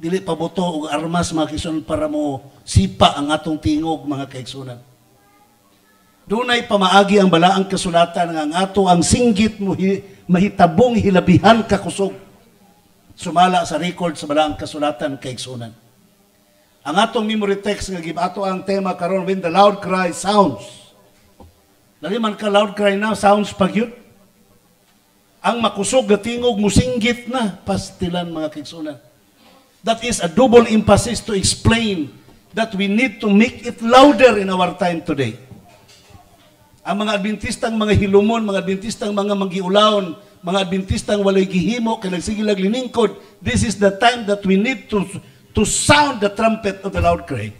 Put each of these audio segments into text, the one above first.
dili pabuto og armas mga kaigsunan para mo sipa ang atong tingog mga kaigsunan. Dunay pamaagi ang balaang kasulatan nga ang ato ang singgit mo mahitabong hilabihan ka kusog. Sumala sa record sa balaang kasulatan kaigsunan. Ang atong memory text nga gibato ang tema karon, when the loud cry sounds. Dali man ka loud cry now, sounds pagyud. Ang makusog nga tingog musinggit na pastilan mga kaigsunan. That is a double emphasis to explain that we need to make it louder in our time today. Ang mga Adventistang mga hilumon, mga Adventistang mga magiulaon, mga Adventistang walay gihimo, kay nagsigilag liningkod, this is the time that we need to sound the trumpet of the loud cry.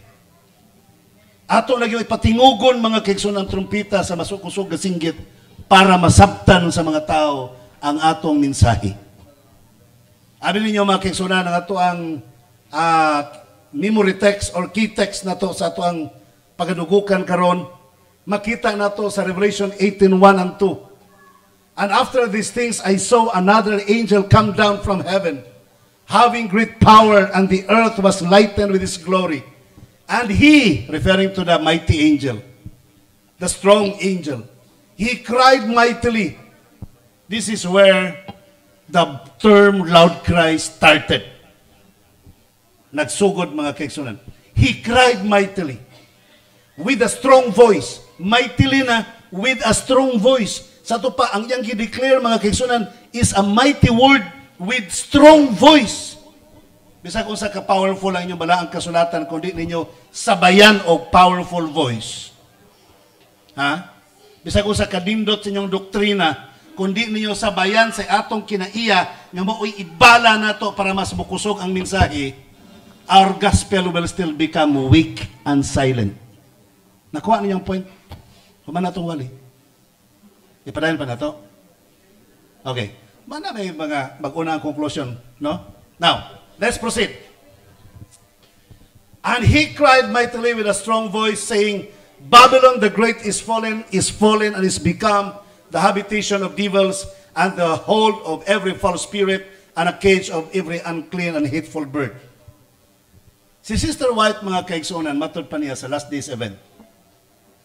Ato lagi ipatingugon mga kaigsunan ang trumpita sa masukusog nga singgit para masabtan sa mga tao ang atong mensahe. Abi ninyo mga kaigsunan, ang ato ang memory text or key text na to sa ato ang pagadugukan karon. Makita nato sa Revelation 18:1 and 2. And after these things I saw another angel come down from heaven, having great power, and the earth was lightened with his glory. And he, referring to the mighty angel, the strong angel, he cried mightily. This is where the term loud cry started. Nagsugod mga kaigsunan. He cried mightily with a strong voice. Mightily na with a strong voice. Sa ito pa, ang iyang gi-declare mga kaigsunan is a mighty word with strong voice. Bisa kung sa ka-powerful ang inyong balaang kasulatan, kundi ninyo sabayan o powerful voice. Ha? Bisa kung sa kadindot sa inyong doktrina, kundi ninyo sabayan sa atong kinaiya, nga mo'y ibala na to para mas bukusog ang mensahe, our gospel will still become weak and silent. Nakuha ninyong point? Kuman na itong wali. Ipadayon pa na ito? Okay. Mana may mga mag-unang conclusion, no? Now, let's proceed. And he cried mightily with a strong voice, saying, Babylon the great is fallen, and is become the habitation of devils, and the hold of every false spirit, and a cage of every unclean and hateful bird. Si Sister White, mga kaigsunan, matod pa niya sa Last Days event.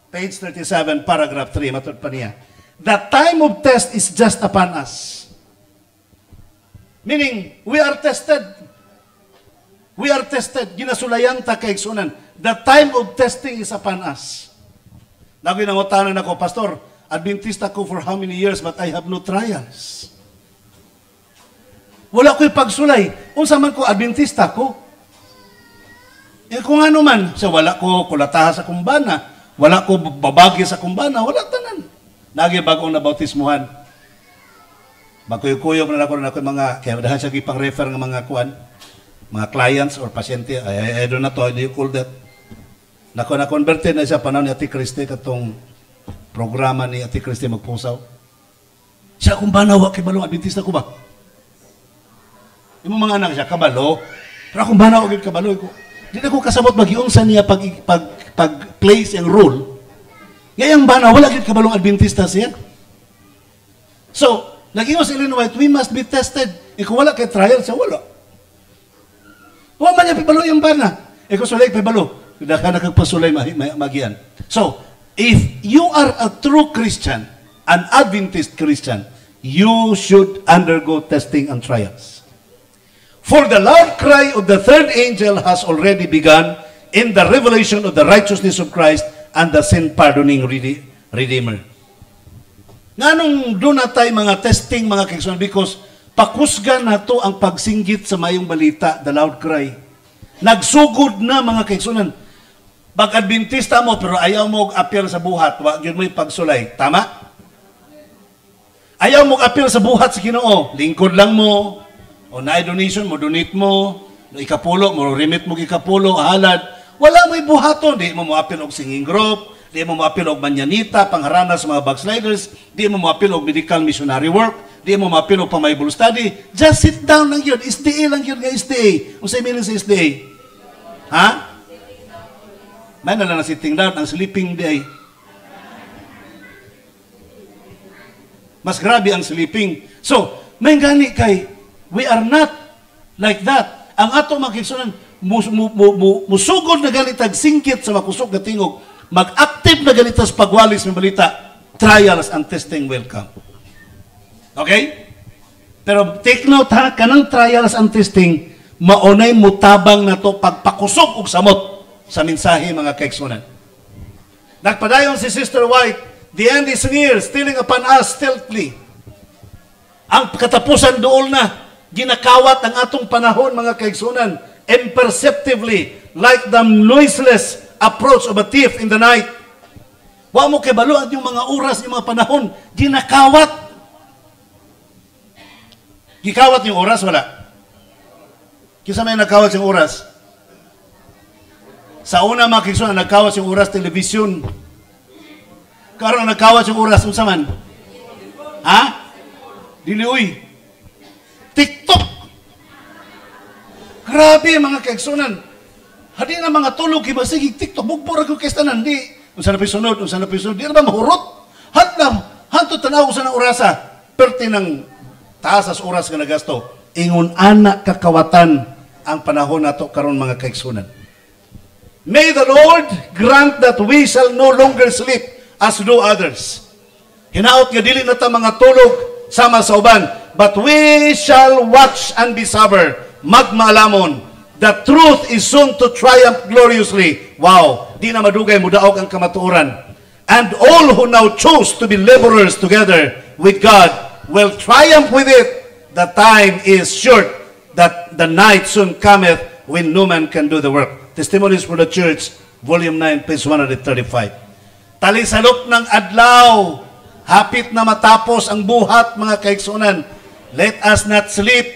Page 37, paragraph 3, matod pa niya. The time of test is just upon us. Meaning, we are tested. We are tested. Ginasulayan ta kaigsunan. The time of testing is upon us. Lagi nangutanan ako, Pastor, Adventista ko for how many years, but I have no trials. Wala ko'y pagsulay. Unsa man ko, Adventista ko. Kung ano man, sa wala ko kulataha sa kumbana, wala ko babagi sa kumbana, wala tanan. Nagi bagong nabautismuhan. Magkuyog-kuyog na ako mga, kaya dahil siya ipang-refer ng mga kuan, mga clients or pasyente, I don't know how do you call that. Na-converted na siya panahon ni Ate Christy, katong programa ni Ate Christy magpusaw. Siya kumbana, wak kibalo, Adventista ko ba? Yung mga anak siya, kabalo. Pero kumbana, wak kabalo ko. Di na ko kasabot mag-iong sa niya pag-place ang rule. Ngayang bana, wala gid kabalong Adventista siya. So, nag-iong sa Illinois, we must be tested. Kung wala kay trial siya, wala. Huwag man niya pibalo yung bana. Kung sulay pibalo, hindi ka nakagpasulay magian. So, if you are a true Christian, an Adventist Christian, you should undergo testing and trials. For the loud cry of the third angel has already begun in the revelation of the righteousness of Christ and the sin-pardoning Redeemer. Nganong doon na tayo mga testing, mga kaigsunan, because pakusgan na to ang pagsinggit sa mayong balita, the loud cry. Nagsugod na mga kaigsunan. Pag-Adventista mo, pero ayaw mo appeal sa buhat, wag yun mo pagsulay. Tama? Ayaw mo appeal sa buhat sa Ginoo. Lingkod lang mo, o na-donation mo, donate mo, ikapulo, mo remit mo ikapulo, halad. Wala mo'y buhaton. Di mo mo-appeal og singing group, di mo mo-appeal og manyanita, pangharanas sa mga backsliders, di mo mo-appeal og medical missionary work, di mo mo-appeal og pang-Bible study. Just sit down lang yun. SDA lang yun nga SDA. Kung sa'yo meaning sa SDA? Ha? May na lang na sitting down, ang sleeping day. Mas grabe ang sleeping. So, may gani kay, we are not like that. ang ato mga kaigsunan, musugod na ganitag singkit sa makusog na tingog, mag-active na ganitas pagwalis ng balita, trials and testing will come. Okay? Pero take note ha, kanang trials and testing, maunay mutabang na to pagpakusog og samot sa mensahe mga kaigsunan. Nagpadayon si Sister White, the end is near, stealing upon us stealthily. Ang katapusan dool na, ginakawat ang atong panahon mga kaigsunan, imperceptibly, like the noiseless approach of a thief in the night. Wa mo kibaluan yung mga oras, yung mga panahon, ginakawat. Gikawat yung oras, wala. Kisa may nakawat yung oras. Sa una mga kaigsunan, nagkawat yung oras, television. Karon nagkawat yung oras, unsa man? Ha? Diliuy. TikTok. Grabe mga kaigsunan. Hadi na mga tulog kibasigig TikTok. Bugbura ko kestanan. Di. Unsa na pisunod, unsa na pisunod. Di na ba mahurot? Hanto tanaw sa ng orasa. Perti ng taasas oras nga nagasto. Ingon anak kakawatan ang panahon nato karon mga kaigsunan. May the Lord grant that we shall no longer sleep as do others. Hinaot nga dili na ta mga tulog sama sa uban, but we shall watch and be sober, magmaalamon. The truth is soon to triumph gloriously. Wow, di na madugay mudaog ang kamatuoran. And all who now choose to be laborers together with God will triumph with it. The time is short, that the night soon cometh when no man can do the work. Testimonies for the Church, Volume 9, page 135. Talisalop ng adlaw, hapit na matapos ang buhat mga kaigsunan. Let us not sleep.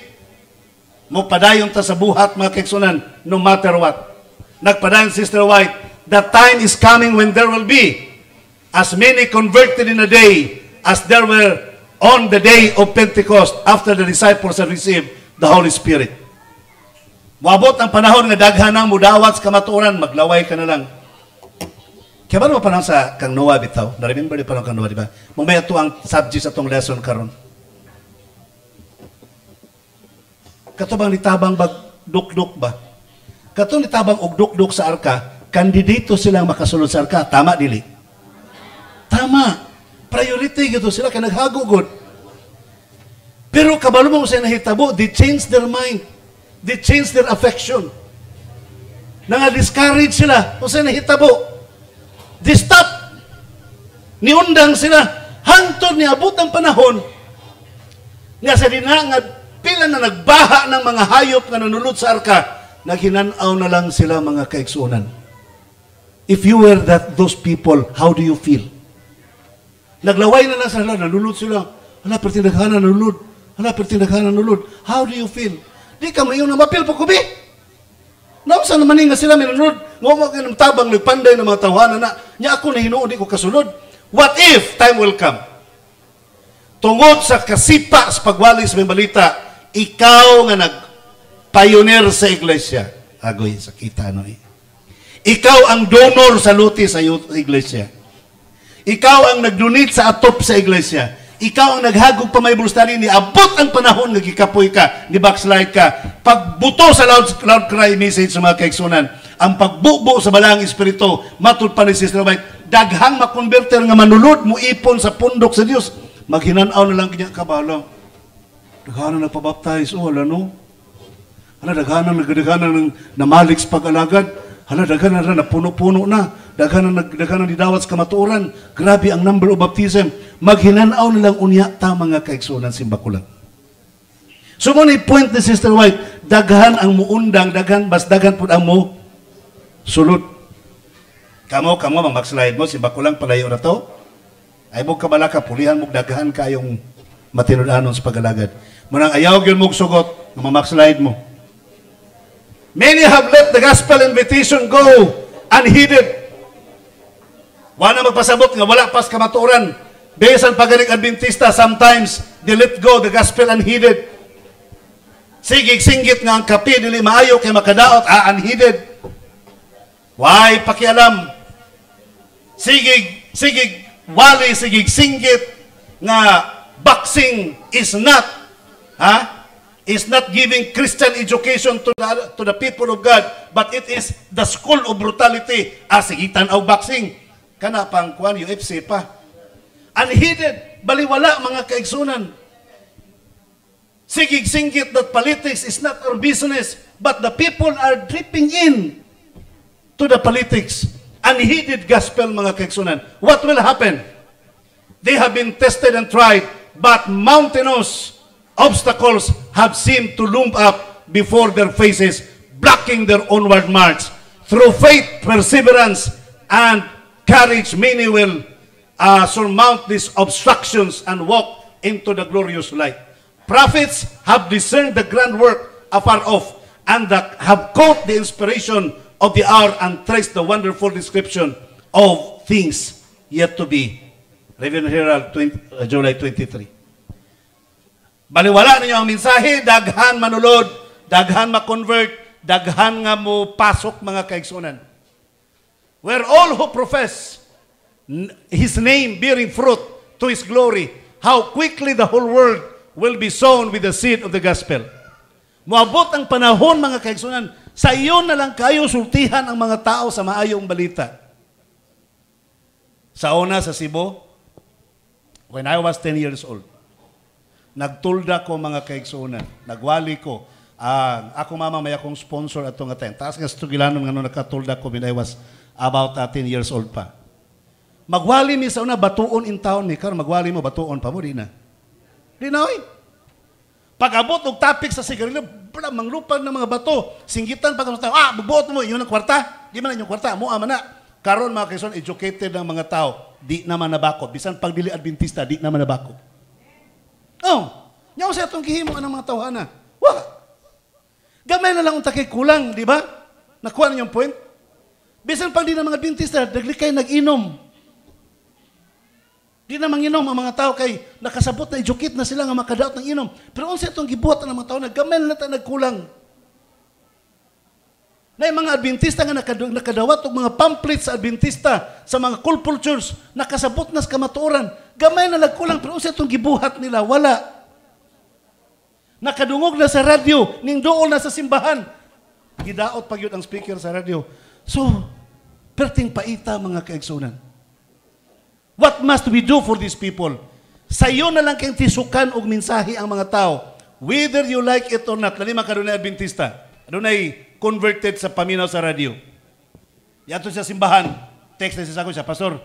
Mupadayon ta sa buhat mga kaigsunan, no matter what. Nagpadayon Sister White, the time is coming when there will be as many converted in a day as there were on the day of Pentecost after the disciples had received the Holy Spirit. Wabot ang panahon nga daghanang mudawat sa kamatuoran, maglaway ka na lang. Kaya ba naman panahon sa kang Noah bitaw? Na-remember di panahon kang Noah, di ba? Mamaya ito ang subject sa itong lesson karon. Katubang nitabang duk-duk ba? Katong nitabang og duk-duk sa arka, kandidato silang makasulod sa arka. Tama, dili? Tama. Priority gito sila, kaya naghagugod. Pero kabalo mo sa nahitabo, they change their mind. They change their affection. Nanga-discourage sila kung sa nahitabo. They stop. Niundang sila. Hantod niabot ang panahon nga sa dina nga pila na nagbaha ng mga hayop nga nanulod sa arka, naghinanaw na lang sila mga kaigsunan. If you were those people, how do you feel? Naglaway na lang sila, nanulod sila. Hala, pertinaghanan nanulod. Hala, pertinaghanan nanulod. How do you feel? Di ka mayon na mapil pa kubi. Nausa naman nga sila minunod. Ngumag ng tabang nagpanday ng mga tawanan na niya ako na hinuon, di ko kasunod. What if time will come? Tungod sa kasipa sa pagwalis may balita, ikaw nga nag-pioneer sa iglesia. Agoy, sakita ano eh. Ikaw ang donor sa luti sa iglesia. Ikaw ang nag-donate sa atop sa iglesia. Ikaw ang naghagog pa may bulstari ni abot ang panahon nga gikapoy ka, ni backslide ka. Pagbuto sa loud cry message sa mga kaigsunan, ang pagbubo sa balang espiritu, matud pa ni Sister White, daghang makonverter nga manulod mo ipon sa pundok sa Dios. Maghinanaw na lang kanya kabalo. Daghanan nagpabaptize, wala no? Hala, daghanan ng namalik sa pag-alagad. Hala, daghanan na puno-puno na. Daghanan didawat sa kamatuoran. Grabe ang number of baptism. Maghinanaw na lang unya ta mga kaigsunan simbakulang. So mo ni point ni Sister White, daghan ang muundang, daghan pud ang mo sulod. Kamo mang backslide mo simbakulang palayo na to. Ay mo kabala ka pulihan mo daghan kayong matinud-anon sa pag-alagad. Munang ayaw gyud mo sugot, mamackslide mo. Many have let the gospel invitation go unheeded. Wala magpasabot nga wala pas kamatuoran. Based on pagaling Adventista, sometimes they let go the gospel unheeded. Sigig-singgit nga ang kape, dili maayo kay makadaot, unheeded. Why pakialam? Sigig-singgit nga boxing is not is not giving Christian education to the people of God, but it is the school of brutality. Asigitan o boxing. Kana pang kuan UFC pa. Unheeded, baliwala mga kaigsunan. Sigig-singgit that politics is not our business, but the people are dripping in to the politics. Unheeded gospel mga kaigsunan. What will happen? They have been tested and tried, but mountainous obstacles have seemed to loom up before their faces, blocking their onward march. Through faith, perseverance, and courage, many will surmount these obstructions and walk into the glorious light. Prophets have discerned the grand work afar off and have caught the inspiration of the hour and traced the wonderful description of things yet to be. Reverend Herald, July 23. Baliwala ninyo ang mensahe, daghan manulod, daghan ma-convert, daghan nga mo pasok mga kaigsunan. Where all who profess His name bearing fruit to His glory, how quickly the whole world will be sown with the seed of the gospel. Moabot ang panahon mga kaigsunan, sa iyon na lang kayo sultihan ang mga tao sa maayong balita. Sa una sa Cebu, when I was 10 years old, nagtulda ko mga kaigsunan, nagwali ko. Ako mama may akong sponsor at nga time. Taas nga stugilanon nga nakatulda ko when I was about 10 years old pa. Magwali mi sa una, batuon in town ni. Karon magwali mo, batuon pa mo, di na. Di na, oy. Pag-abot og topic sa sigarilyo, manglupag ng mga bato. Singgitan pag tao, magbuot mo, yun ang kwarta. Di man na yung kwarta, mo ama na. Karon mga kaigsunan, educated ng mga tao, di naman nabakot. Bisan pag dili Adventista, di naman nabakot. Nyaw sa itong gihimo ng mga tawhana. Gamay na lang ang takay kulang, di ba? Nakuha na yung point. Bisan pag di na mga Adventista, naglikay nag-inom. Di na manginom ang mga tao kay nakasabot na educate na sila nga makadaot ng inom. Pero unsa itong gibuhat ng mga tao, gamay na lang nagkulang. Na yung mga Adventista nga nakadawat og mga pamphlets sa Adventista sa mga cultures, nakasabot na sa kamatuoran. Gamay na nagkulang, pero unsa itong gibuhat nila? Wala. Nakadungog na sa radyo, ning dool na sa simbahan. Gidaot pag yun ang speaker sa radyo. So, perting paita mga kaigsunan. What must we do for these people? Sa iyo na lang kayong tisukan og mensahe ang mga tao. Whether you like it or not. Lali makadunay Adventista. Adunay converted sa paminaw sa radyo. Yato sa simbahan. Text na siya sa pastor.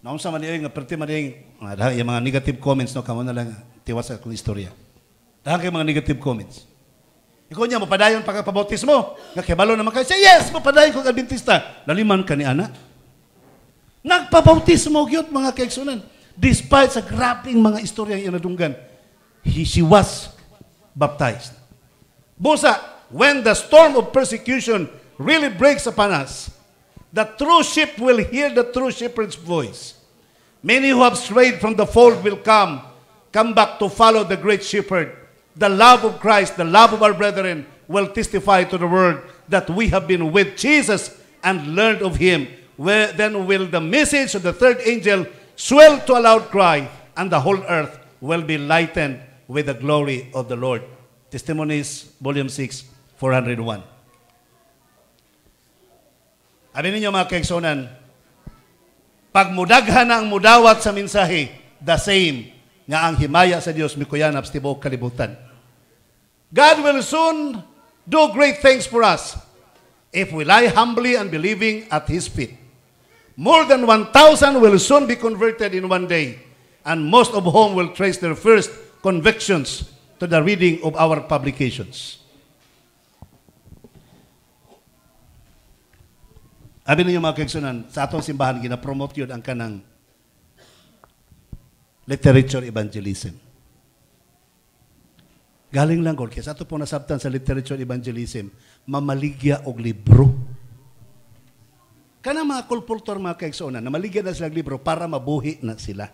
Naunsa man nga perti man yung mga negative comments no kamo na lang tiwas sa kong istorya. Dahan kay mga negative comments. Ikaw niya mapadayon pagkapabautismo. Nga kebalo naman kayo. Say yes, mapadayon kong Adventista. Laliman ka ni ana. Nagpabautismo gyud mga kaigsunan. Despite sa grabing mga istorya ang inadunggan, she was baptized. Busa, when the storm of persecution really breaks upon us, the true sheep will hear the true shepherd's voice. Many who have strayed from the fold will come back to follow the great shepherd. The love of Christ, the love of our brethren will testify to the world that we have been with Jesus and learned of Him. Then will the message of the third angel swell to a loud cry, and the whole earth will be lightened with the glory of the Lord. Testimonies, Volume 6, 401. Abi ninyo mga kaigsunan, pag mudaghan na ang mudawat sa mensahe, the same nga ang himaya sa Dios mikuyanap sa tibuok kalibutan. God will soon do great things for us if we lie humbly and believing at His feet. More than 1,000 will soon be converted in one day, and most of whom will trace their first convictions to the reading of our publications. Abi ninyo mga kaigsunan, sa atong simbahan, gina-promote yun ang kanang literature evangelism. Galing lang, kaya sa ito pong nasabtan sa literature evangelism, mamaligya og libro. Kanang mga kulpultor, mga kaigsunan, na maligyan na sila libro para mabuhi na sila.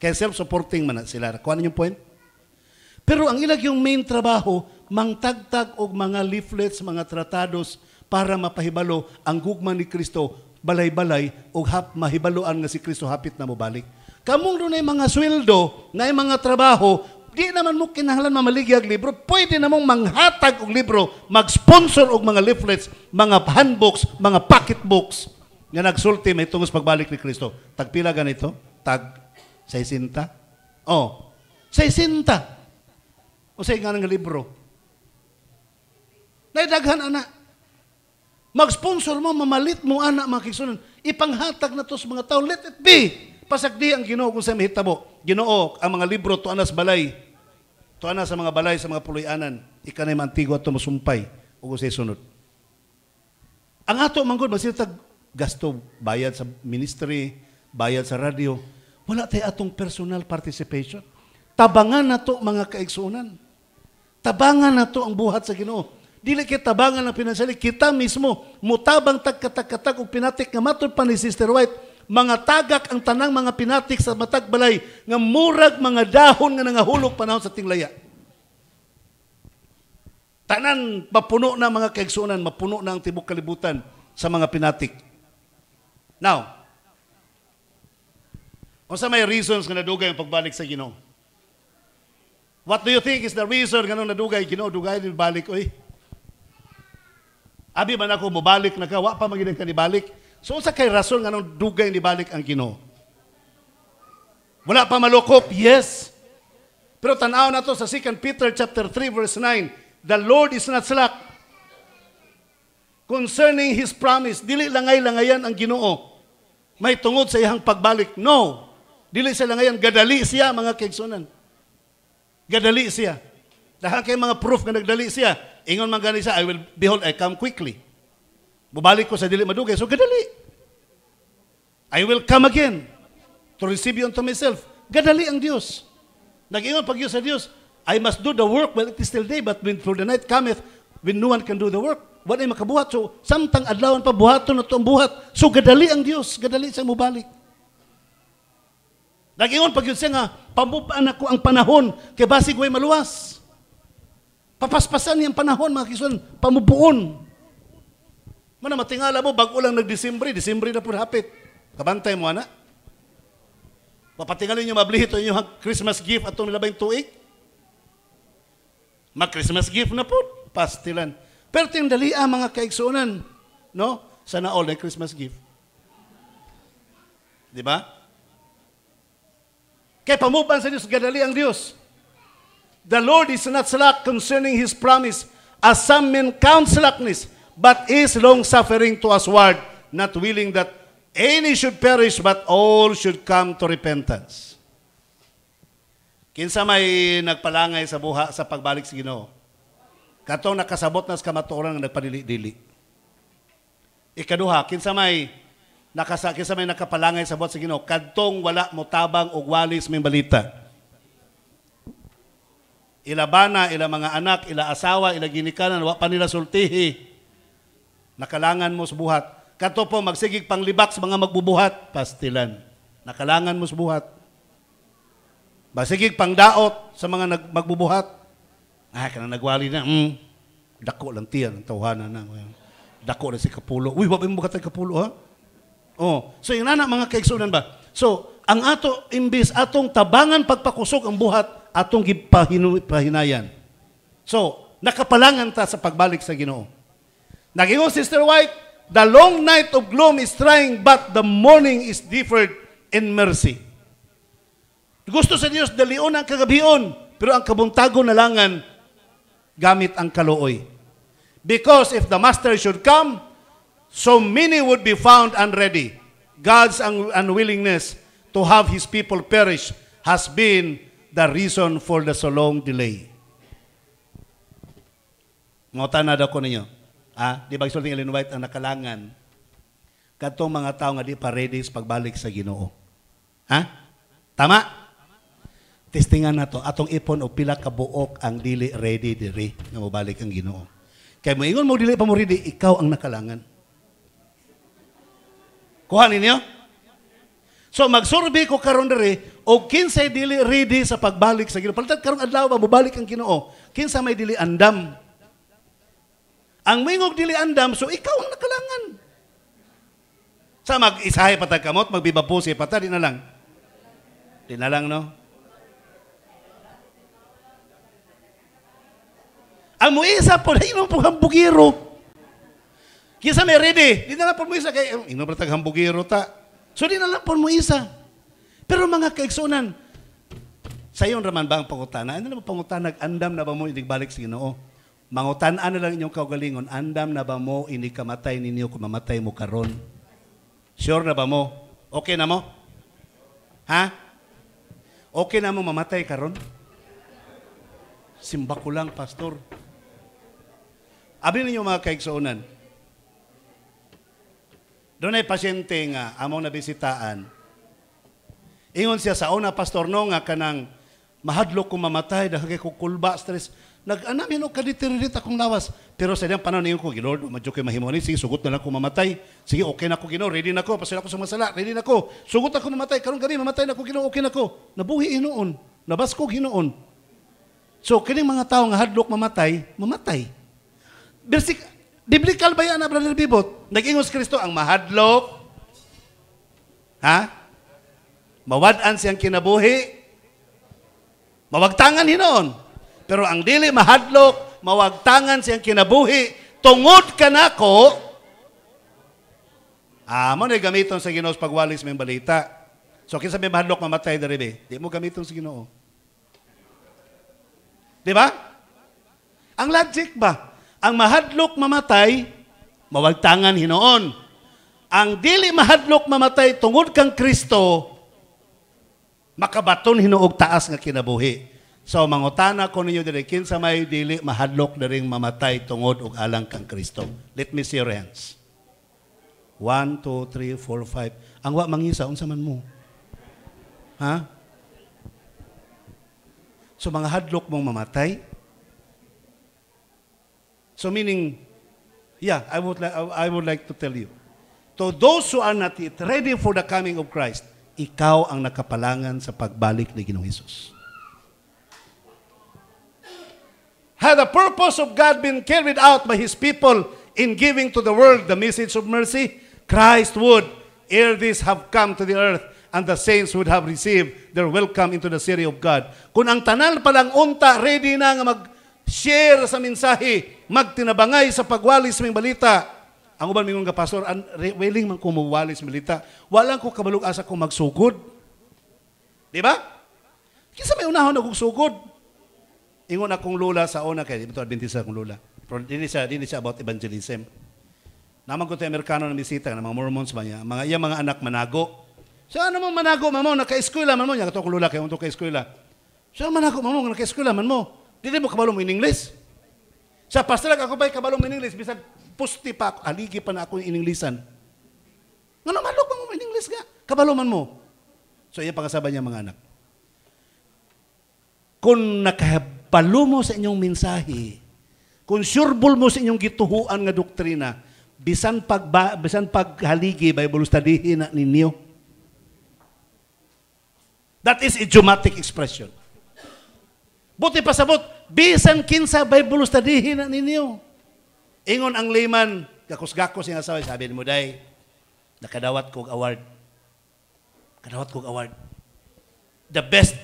Kaya self-supporting man na sila. Kuha na yung point? Pero ang ilag yung main trabaho, mangtagtag og mga leaflets, mga tratados, para mapahibalo ang gugma ni Kristo, balay-balay, o mahibaloan nga si Kristo hapit na mobalik. Kamong doon ay mga sweldo, na mga trabaho, di naman mo kinahanglan mamaligya og libro, pwede namang manghatag og libro, mag-sponsor og mga leaflets, mga handbooks, mga pocketbooks nga nagsulti may tungos pagbalik ni Kristo. Tagpila ganito? Tag 60? Oh, 60. O sa nga nga libro. Naidaghan, anak. Mag-sponsor mo, mamalit mo, anak, mga kigsunan. Ipanghatag na to sa mga tao. Let it be. Pasagdi ang Ginoo kung sa mahitabo. Ginoo, ang mga libro, tuan na sa balay. Tuan na sa mga balay, sa mga puloy-anan. Ika na yung antigwa ito masumpay. O kung sa sunod. Ang ato, manggod, masitag gasto, bayad sa ministry, bayad sa radio. Wala tayo atong personal participation. Tabangan na to, mga kaigsunan. Tabangan na to ang buhat sa Ginoo. Dili kita tabangan ng pinansali, kita mismo mutabang tagkatak-katak o pinatik nga matod pa ni Sister White, mga tagak ang tanang mga pinatik sa matag balay nga murag mga dahon nga nangahulog panahon sa tinglaya. Tanan mapuno na mga kaigsunan, mapuno na ang tibok kalibutan sa mga pinatik. Now, kung sa may reasons nga nadugay ang pagbalik sa Ginoo? What do you think is the reason nga nung nadugay Ginoo, dugay din balik, oy? Abi man ako mobalik na ka, wa pa maginig ka ni balik. So sa kay rason nga nung dugay ni balik ang Ginoo. Wala pa malukop, yes. Pero tanaw na to sa 2 Peter chapter 3 verse 9. The Lord is not slack concerning His promise. Dili langay-langayan ang Ginoo. May tungod sa iyang pagbalik. No. Dili sa langayan, gadali siya mga kaigsunan. Gadali siya. Dahil kay mga proof nga nagdali siya. Ingon man gani siya, behold, I come quickly. Bubalik ko sa dili madugay. So gadali. I will come again to receive you unto myself. Gadali ang Diyos. Nag-ingon pag sa Diyos, I must do the work while it is still day, but when for the night cometh, when no one can do the work, wala ay makabuhat. So, samtang adlawan pa, buhaton na ito ang buhat. So, gadali ang Diyos. Gadali siya mubalik. Nag-ingon pag siya nga, pamubaan ako ang panahon, kay basig way maluwas. Papaspasan niyang panahon, mga kisuan, pamubuon. Mana matingala mo, bago lang nag-Disembre na po hapit. Kabantay mo, anak. Papatingalin niyo mablihit o inyong Christmas gift at itong nilabay tuig. Mag-Christmas gift na po, pastilan. Pero tindali mga kaigsunan, no? Sana all na Christmas gift. Di ba? Kaya pamuban sa Diyos, gadali ang Diyos. The Lord is not slack concerning His promise, as some men count slackness, but is long-suffering to usward, not willing that any should perish, but all should come to repentance. Kinsa may nagpalangay sa buha sa pagbalik sa Ginoo? Katong nakasabot na sa kamatuoran nga nagpadili-dili. Ikaduha, kinsa may nakapalangay sa buhat sa Ginoo? Kadtong wala motabang og walis may balita. Ila bana, ila mga anak, ila asawa, ila ginikanan, wa pa nila sultihi. Nakalangan mo sa buhat. Kato po, magsigig panglibak sa mga magbubuhat, pastilan. Nakalangan mo sa buhat. Magsigig pangdaot sa mga magbubuhat. Kanang nagwali na, dako lang tiyan, ang tawhanan na. Dako na si Kapulo. Uy, wapin mo katay Kapulo, ha? Oh, so yung nana, mga kaigsunan ba? So, ang ato, imbis atong tabangan pagpakusog ang buhat, atong gipahinayan. So, nakapalangan ta sa pagbalik sa Ginoo. Nagingon, Sister White, the long night of gloom is trying, but the morning is deferred in mercy. Gusto sa Diyos, dalion ang kagabion, pero ang kabuntago na langan, gamit ang kaluoy. Because if the Master should come, so many would be found unready. God's unwillingness to have His people perish has been the reason for the so long delay. Ngotan na daw ko ninyo. Di ba isulting Ellen White ang nakalangan katong mga tao nga di pa ready sa pagbalik sa Ginoo. Tama? Testingan na to. Atong ipon o pila ka buok ang dili ready diri nga mabalik ang Ginoo. Kaya mo ingon mo dili pa mo ready, ikaw ang nakalangan. Kuha ninyo? So magsurvey ko karon diri o kinsay dili ready sa pagbalik sa Ginoo. Palitan karong adlaw ba mobalik ang Ginoo? Kinsa may dili andam? Ang mingog dili andam, so ikaw ang nakalangan. Sa mag-isahay patag kamot, magbibapusi patag, di na lang. Di na lang, no? Ang muisa po, inom po hambugiro. Kisa may ready, di na lang po muisa kay inom ratag hambugiro ta. So di na lang po muisa. Pero mga kaigsunan, sayon raman ba ang pangutana? Ano na ba pangutana? Andam na ba mo balik sa Ginoo? Mangutan-an na lang inyong kaugalingon, andam na ba mo ini kamatay ninyo kung mamatay mo karon? Sure na ba mo? Okay na mo? Ha? Okay na mo mamatay karon? Simba ko lang, pastor. Abi ninyo mga kaigsunan, doon ay pasyente nga, among nabisitaan, ingon siya sa una, pastor, no, nga kanang mahadlok kong mamatay, dahil ko kulba, stress, nag-anamin o kaditirit akong lawas. Pero sa diyang panahon niyo ko, Lord, madyo kayo mahimoni, sige, sugot na lang kong mamatay. Sige, okay na ko, Ginoo, ready na ko, pasal ako sa masala, ready na ko. Sugot ako mamatay, karong gabi, mamatay na ko, Ginoo, okay na ko. Nabuhi hinoon, nabaskog hinoon. So, kining mga tao nga hadlok mamatay, mamatay. Biblical ba yan, Brother Bibot? Nag-ingos Kristo ang mahadlok, ha? Mawad-an siyang kinabuhi, mawagtangan hinoon. Pero ang dili mahadlok, mawagtangan siyang kinabuhi, tungod ka na ko, mo na gamiton sa Ginoo pagwalis may balita. So, kinsa may mahadlok mamatay daribe, di mo gamiton sa Ginoo. Di ba? Ang logic ba? Ang mahadlok mamatay, mawagtangan hinoon. Ang dili mahadlok mamatay tungod kang Kristo, makabaton hinuog taas nga kinabuhi. So mangutana ko ninyo diri kinsa may dili mahadlok daring mamatay tungod og alang kang Kristo. Let me see your hands. 1, 2, 3, 4, 5. Ang wa mangisa unsa man mo? Ha? So mga hadlok mong mamatay. So meaning, yeah, I would like to tell you, to those who are not yet ready for the coming of Christ, ikaw ang nakapalangan sa pagbalik ni Ginoong Hesus. Had the purpose of God been carried out by His people in giving to the world the message of mercy, Christ would, ere this, have come to the earth, and the saints would have received their welcome into the city of God. Kung ang tanan palang unta, ready na nga mag-share sa mensahe, magtinabangay sa pagwalis ng balita, ang uban mingon nga pastor, willing man ko magwalis balita, walang ko kabalog asa ko magsugod. Di ba? Kisa may unahon akong sugod. Ingon akong lula sa una, kaya ito Adventista akong lula. Pero hindi siya about evangelism. Naman ko tayo Amerikano na bisita, ng mga Mormons ba niya, mga anak manago. So ano mong manago, mamo, naka-eskwela man mo, niya, ito akong lula, kaya unto ka-eskwela. So manago, mamo, naka-eskwela man mo. Dili mo kabalo mo in English. Sa pastor ako ba'y kabalo mo in English, bisag pusti pa ako, aligi pa na ako in Englishan. Nga malok mo in English ka, kabalo man mo. So iya pagkasabay niya mga anak. Kung nakabalo mo sa inyong mensahe, kung sureball mo sa inyong gituhuan nga doktrina, bisan paghaligi, Bible studyhin na ninyo. That is idiomatic expression. Buti pasabot, bisan kinsa Bible studyhin na ninyo. Ingon ang layman, gakos-gakos yung asawa, sabi mo, day, nakadawat kong award. Kadawat kong award. The best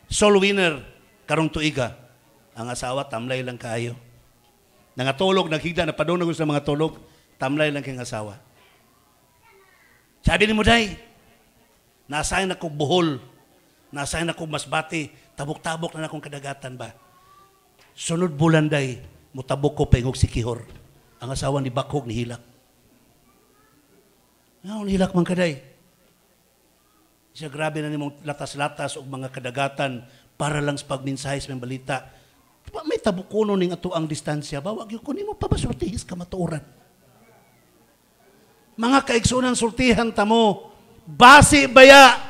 soul winner karong tuiga. Ang asawa, tamlay lang kaayo. Nangatulog, naghigda, napadunog sa mga tulog, tamlay lang kang asawa. Sabi ni mo, day, nasayan ako buhol, nasayan ako masbati, tabok-tabok na akong kadagatan ba? Sunod bulan, day, mutabok ko pa yung sikihor. Ang asawa ni Bakhog ni Hilak. Ang Hilak man kaday. Siya grabe na nimong latas-latas o mga kadagatan para lang sa pagminsahe sa mga balita. May tabukuno ning ato ang distansya. Bawag yung kunin mo pa ba sultihis ka matuoran? Mga kaigsunan sultihan tamo, base baya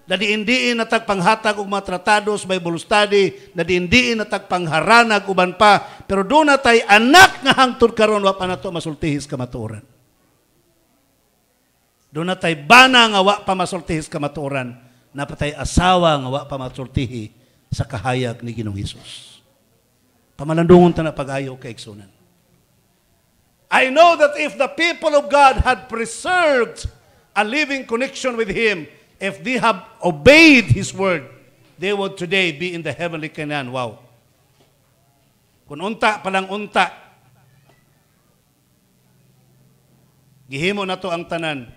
na diindiin na tagpanghatag og mga tratados, Bible study, na diindiin na tagpangharanag uban pa, pero doon na tay anak nga hangtod karon wa pa nato masultihis ka matuoran. Doon na tay bana nga wa pa masultihis ka matuoran, napatay asawa nga wa pa masultihi sa kahayag ni Ginoong Hesus. Pamalandungon ta na pag-ayo kaigsunan. I know that if the people of God had preserved a living connection with Him, if they have obeyed His word, they would today be in the heavenly Canaan. Wow. Kung unta palang unta, gihimo na to ang tanan,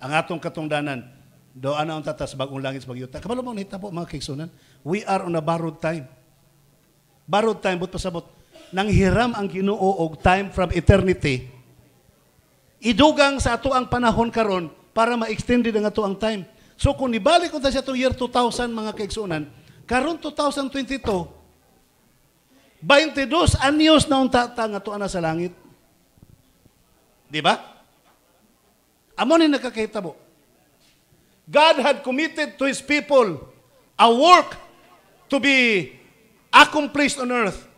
ang atong katungdanan, doon na unta tas bagong langit sa bagyuta. Kabalo mo nahitabo mga kaigsunan, we are on a borrowed time. Borrowed time, but pasabot, nang hiram ang Ginoo og time from eternity, idugang sa ato ang panahon karon para ma-extend ang ato ang time. So kung nibalik ko ta sa itong year 2000 mga kaigsunan, karon 2022, 22 anyos na unta nga ato na sa langit. Di ba? Amo ni nakakahitabo. God had committed to His people a work to be accomplished on earth.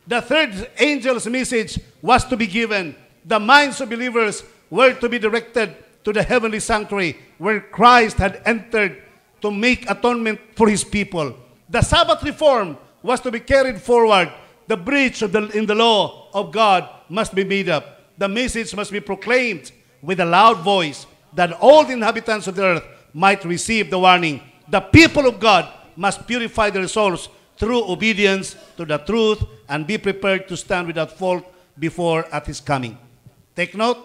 The third angel's message was to be given. The minds of believers were to be directed to the heavenly sanctuary where Christ had entered to make atonement for His people. The Sabbath reform was to be carried forward. The breach in the law of God must be made up. The message must be proclaimed with a loud voice that all the inhabitants of the earth might receive the warning. The people of God must purify their souls through obedience to the truth and be prepared to stand without fault before at His coming. Take note,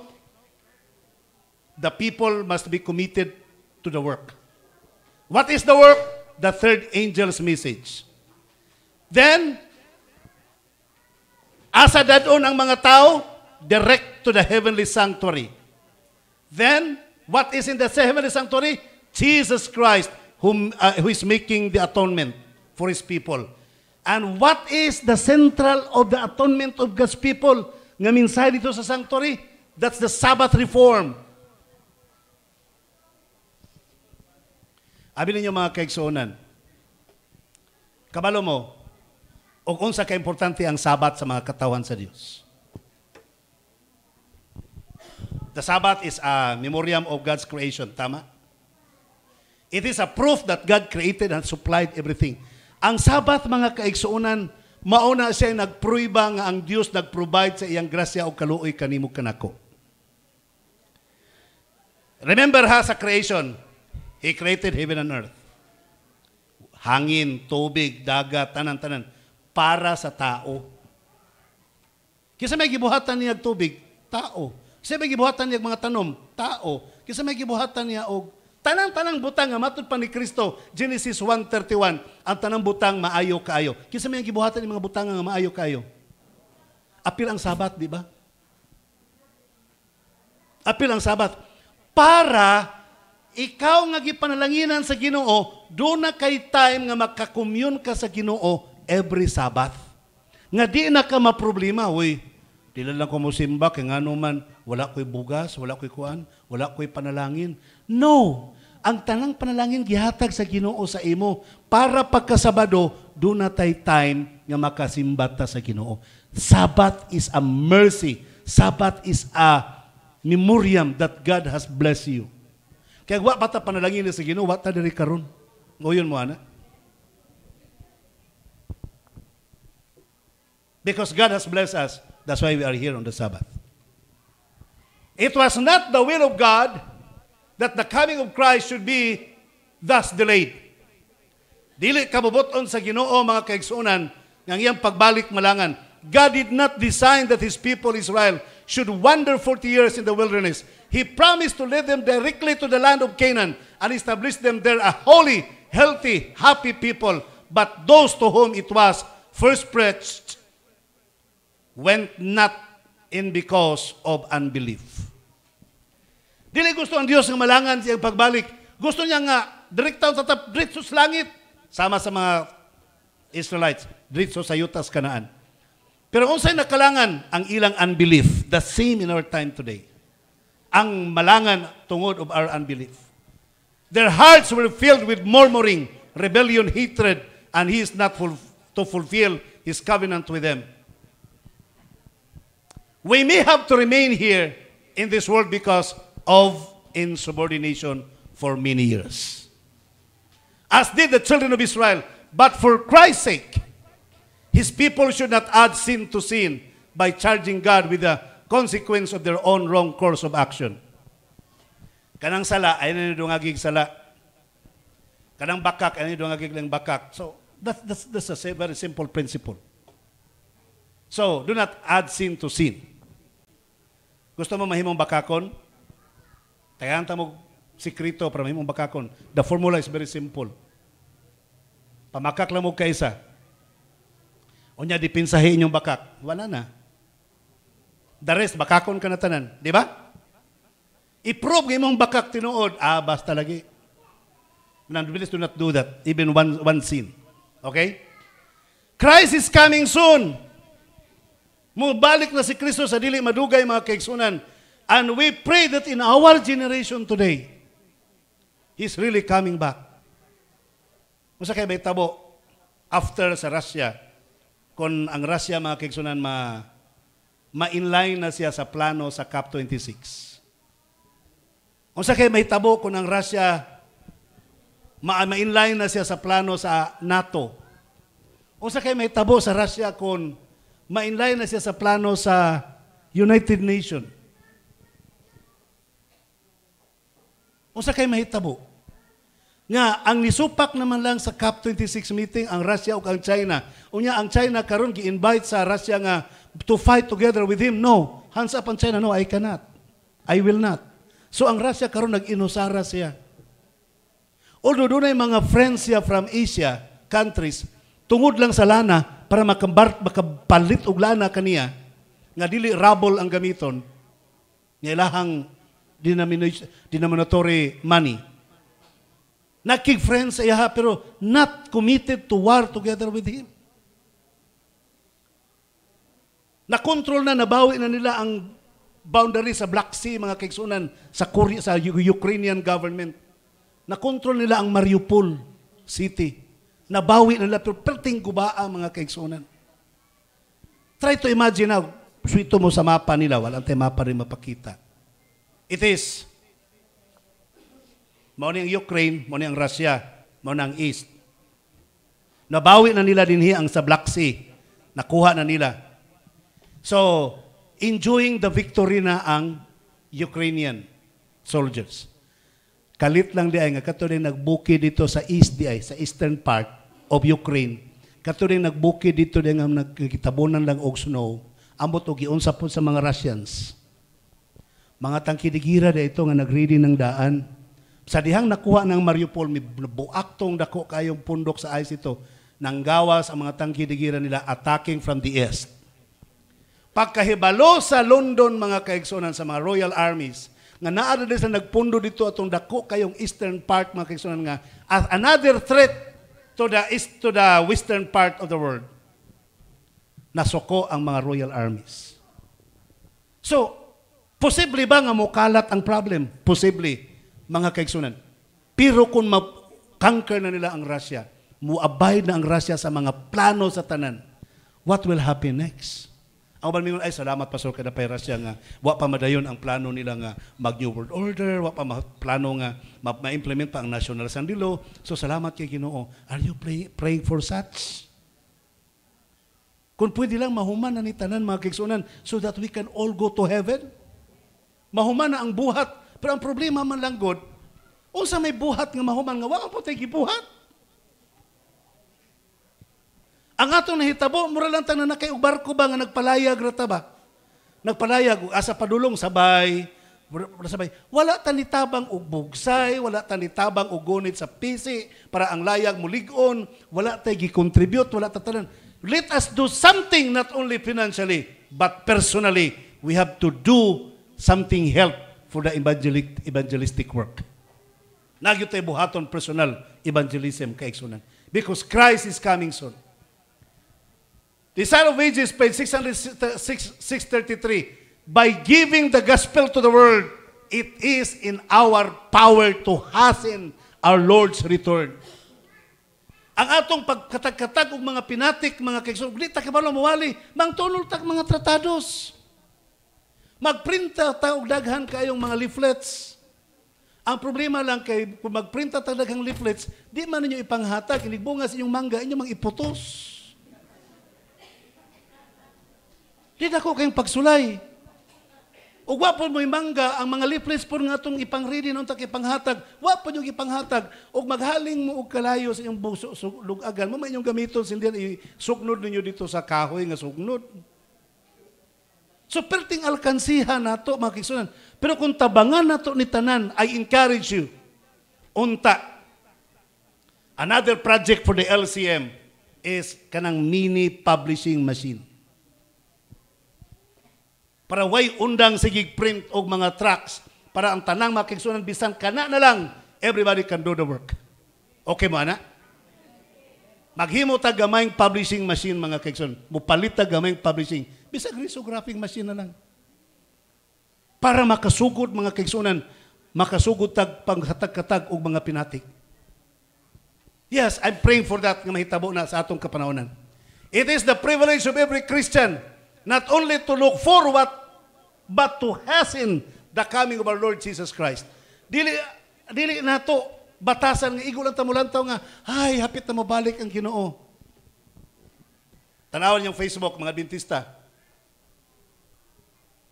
the people must be committed to the work. What is the work? The third angel's message. Then, asa dadon ang mga tao, direct to the heavenly sanctuary. Then, what is in the heavenly sanctuary? Jesus Christ, who is making the atonement for His people. And what is the central of the atonement of God's people? Nga mensahe dito sa sanctuary? That's the Sabbath reform. Abi ninyo mga kaigsuonan, kabalo mo, o unsa ka importante ang Sabat sa mga katawan sa Dios. The Sabbath is a memoriam of God's creation, tama? It is a proof that God created and supplied everything. Ang Sabbath, mga kaigsuonan, mauna siya nagpruiba nga ang Dios nagprovide sa iyang grasya o kaluoy kanimo kanako. Remember ha, sa creation, He created heaven and earth. Hangin, tubig, dagat, tanan-tanan, para sa tao. Kisa may gibuhatan niya tubig, tao. Kisa may gibuhatan niya mga tanom, tao. Kisa may gibuhatan niya og tanang-tanang butang nga matud pa ni Kristo, Genesis 1:31, ang tanang butang maayo kaayo. Kisa may gibuhatan ni mga butang nga maayo kaayo. Apil ang Sabat, di ba? Apil ang Sabat. Para ikaw nga gipanalanginan sa Ginoo, do na kay time nga makakommune ka sa Ginoo every Sabbath. Nga di na ka maproblema, uy, di lang ko mo simba, kaya nga naman, wala ko'y bugas, wala ko'y kuan, wala ko'y panalangin. No! Ang tanang panalangin gihatag sa Ginoo sa imo para pagkasabado, do na tay time nga makasimba ta sa Ginoo. Sabbath is a mercy. Sabbath is a memoriam that God has blessed you. Kaya wa bata panalangin sa Ginoo, wa ta diri karon. Ngoyon mo ana. Because God has blessed us, that's why we are here on the Sabbath. It was not the will of God that the coming of Christ should be thus delayed. Dili kabubuton sa Ginoo mga kaigsuonan ng iyang pagbalik malangan. God did not design that His people Israel should wander 40 years in the wilderness. He promised to lead them directly to the land of Canaan and establish them there a holy, healthy, happy people. But those to whom it was first preached went not in because of unbelief. Dili gusto ang Diyos ng malangan siyang pagbalik. Gusto niya nga, direktaw tatap, diretso sa langit. Sama sa mga Israelites, diretso sa yutas Kanaan. Pero kung sa'y nakalangan ang ilang unbelief, the same in our time today. Ang malangan tungod of our unbelief. Their hearts were filled with murmuring, rebellion, hatred, and He is not to fulfill His covenant with them. We may have to remain here in this world because of insubordination for many years. As did the children of Israel. But for Christ's sake, His people should not add sin to sin by charging God with the consequence of their own wrong course of action. Kanang sala, ay nanidungagig sala. Kanang bakak, ay nanidungagig lang bakak. So, that's a very simple principle. So, do not add sin to sin. Gusto mo mahimong bakakon? Tayanta mo sikrito para mahimong bakakon. The formula is very simple. Pamakak lang mo kaisa. O niya, dipinsahin inyong bakak. Wala na. The rest, bakakon ka na tanan. Di ba? I-prove ng imong bakak tinuod. Basta lagi. Nonetheless, do not do that. Even one sin. Okay? Christ is coming soon. Mubalik na si Kristo sa dili madugay mga kaigsunan. And we pray that in our generation today, He's really coming back. Musa kay may tabo after sa Russia, kung ang Russia mga kaigsunan ma-inline na siya sa plano sa COP26. Musa kay may tabo kung ang Russia ma-inline na siya sa plano sa NATO. Musa kay may tabo sa Russia kung ma-inline na siya sa plano sa United Nations. Musa kay mahitabo nga ang nisupak naman lang sa COP26 meeting ang Russia ug ang China. Unya ang China karon gi-invite sa Russia nga to fight together with him. No, hands up ang China. No, I cannot. I will not. So ang Russia karon nag-inusara siya. Although dunay mga friends siya from Asia countries tungod lang sa lana para makapalit og lana kaniya nga dili rubble ang gamiton nga ilahang denominatory money. Nakig-friends sa iya pero not committed to war together with him. Nakontrol na, nabawi na nila ang boundary sa Black Sea, mga kaigsunan, sa Ukrainian government. Nakontrol nila ang Mariupol City. Nabawi na nila, pero perting gubaa, mga kaigsunan. Try to imagine now, suito mo sa mapa nila, walang tayo mapa rin mapakita. It is mao ni ang Ukraine, mao ni ang Russia, mao na ang East. Nabawi na nila dinhi ang sa Black Sea. Nakuha na nila. So, enjoying the victory na ang Ukrainian soldiers. Kalit lang di ay nga kato rin nagbuki dito sa East di ay, sa eastern part of Ukraine. Kato rin nagbuki dito di nga nagkitabunan lang og snow. Ambot og giunsa po sa mga Russians. Mga tangkidigira di ito nga nagready ng daan. Sa dihang nakuha ng Mariupol, may buaktong dako kayong pundok sa ice ito, nanggawas ang mga tangkidigira nila attacking from the east. Pagkahibalo sa London, mga kaigsunan, sa mga royal armies, nga naada din sa nagpundo dito atong dako kayong eastern part, mga kaigsunan, nga as another threat to the western part of the world. Nasuko ang mga royal armies. So, posible ba nga mukalat ang problem? Posible. Mga kaigsunan. Pero kung ma-conquer na nila ang Russia, mu-abide na ang Russia sa mga plano sa tanan, what will happen next? Ang balmingon ay salamat Pastor kada pay Russia nga wa pa madayon ang plano nila nga mag-New World Order, wa pa plano nga ma-implement pa ang National Sandilo. So salamat kay Ginoo. Are you praying for such? Kung pwede lang mahuman na ni tanan mga kaigsunan so that we can all go to heaven. Mahuman na ang buhat. Pero ang problema man lang, God, unsa may buhat nga mahuman nga, wala po tayo gibuhat. Ang atong nahitabo, mura lang tayo na kay barko ba nga nagpalayag rata ba? Nagpalayag, asa padulong, sabay. Wala tanitabang og bugsay, wala tanitabang og gunit sa pisi, para ang layag muligon, wala tayo gi-contribute, wala tatanan. Let us do something, not only financially, but personally. We have to do something help for the evangelistic work. Nagyo tayo buhaton personal evangelism kaigsunan. Because Christ is coming soon. The Sign of Ages, page 633, by giving the gospel to the world, it is in our power to hasten our Lord's return. Ang atong pagkatag-katag og mga pinatik, mga kaigsunan, di ta kabalo mawali, mangtunol tag mga tratados. Magprinta taog daghan kayong mga leaflets. Ang problema lang kay kung magprinta taog daghang leaflets, di man ninyo ipanghatag, inigbunga sa inyong mangga, inyo mang iputos. Di na ko kayong pagsulay. O wapon mo yung mangga, ang mga leaflets po nga itong ipang-ready nung ipanghatag, wapon yung ipanghatag, o maghaling mo og kalayo sa inyong lugagan, mamay inyong gamiton, sindihan, isugnod ninyo dito sa kahoy nga sugnod. So perting alkansihan nato mga kaigsunan. Pero kung tabangan nato ni tanan, I encourage you, unta, another project for the LCM is kanang mini publishing machine. Para way undang sigig print og mga tracts para ang tanang mga kaigsunan bisan kana na lang, everybody can do the work. Okay mo ana? Maghimo ta gamayng publishing machine mga kaigsunan. Mupalit ta gamayng publishing. Bisag risographic machine na lang. Para makasugod mga kaigsunan, makasugod tag panghatag-katag og mga pinatik. Yes, I'm praying for that nga mahitabo na sa atong kapanahonan. It is the privilege of every Christian not only to look forward but to hasten the coming of our Lord Jesus Christ. Dili nato batasan nga igo lang tamulantaw nga, ay, hapit na mabalik ang Ginoo. Tanawan yung Facebook, mga Adventista.